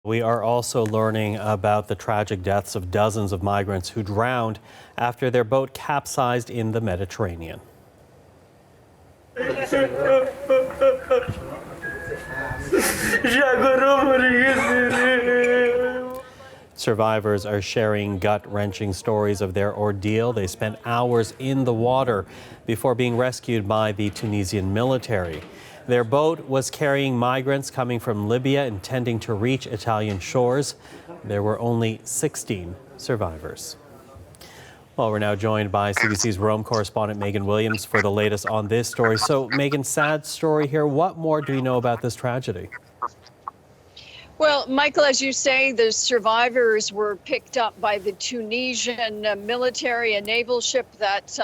We are also learning about the tragic deaths of dozens of migrants who drowned after their boat capsized in the Mediterranean. Survivors are sharing gut-wrenching stories of their ordeal. They spent hours in the water before being rescued by the Tunisian military. Their boat was carrying migrants coming from Libya intending to reach Italian shores. There were only 16 survivors. Well, we're now joined by CBC's Rome correspondent Megan Williams for the latest on this story. So, Megan, sad story here. What more do we know about this tragedy? Well, Michael, as you say, the survivors were picked up by the Tunisian military, a naval ship that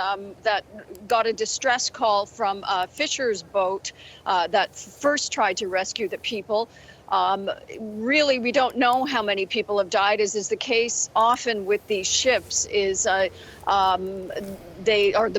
got a distress call from a fisher's boat that first tried to rescue the people. Really, we don't know how many people have died, as is the case often with these ships. The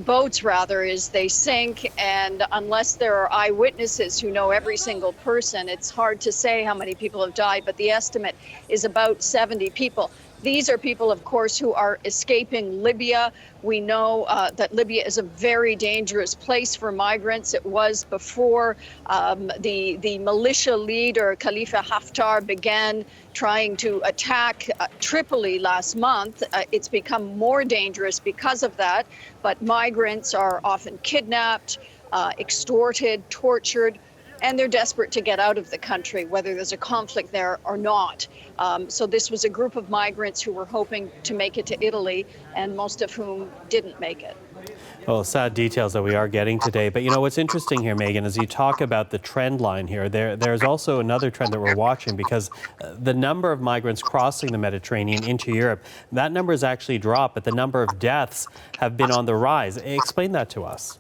boats rather, is they sink, and unless there are eyewitnesses who know every single person, it's hard to say how many people have died, but the estimate is about 70 people. These are people, of course, who are escaping Libya. We know that Libya is a very dangerous place for migrants. It was before the militia leader, Khalifa Haftar, began trying to attack Tripoli last month. It's become more dangerous because of that. But migrants are often kidnapped, extorted, tortured, and they're desperate to get out of the country, whether there's a conflict there or not. So this was a group of migrants who were hoping to make it to Italy, and most of whom didn't make it. Well, sad details that we are getting today. But you know what's interesting here, Megan, as you talk about the trend line here, there's also another trend that we're watching, because the number of migrants crossing the Mediterranean into Europe, that number has actually dropped, but the number of deaths have been on the rise. Explain that to us.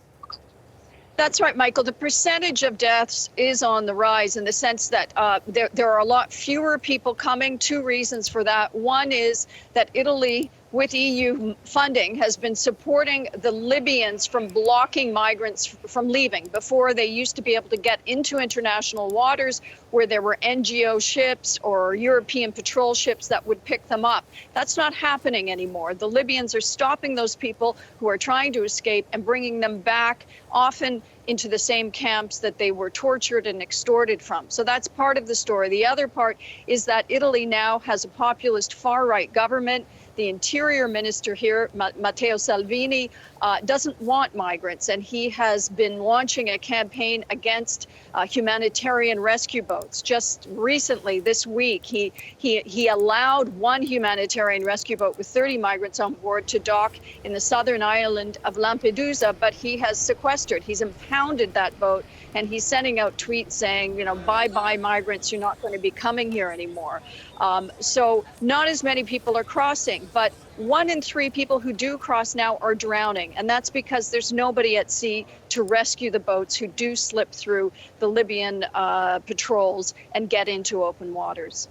That's right, Michael. The percentage of deaths is on the rise in the sense that there are a lot fewer people coming. Two reasons for that. One is that Italy, with EU funding, has been supporting the Libyans from blocking migrants from leaving. Before, they used to be able to get into international waters where there were NGO ships or European patrol ships that would pick them up. That's not happening anymore. The Libyans are stopping those people who are trying to escape and bringing them back, often into the same camps that they were tortured and extorted from. So that's part of the story. The other part is that Italy now has a populist far-right government. The interior minister here, Matteo Salvini, doesn't want migrants, and he has been launching a campaign against humanitarian rescue boats. Just recently, this week, he allowed one humanitarian rescue boat with 30 migrants on board to dock in the southern island of Lampedusa, but he has sequestered. He's impounded that boat, and he's sending out tweets saying, you know, bye-bye migrants, you're not going to be coming here anymore. So not as many people are crossing, but 1 in 3 people who do cross now are drowning. And that's because there's nobody at sea to rescue the boats who do slip through the Libyan patrols and get into open waters.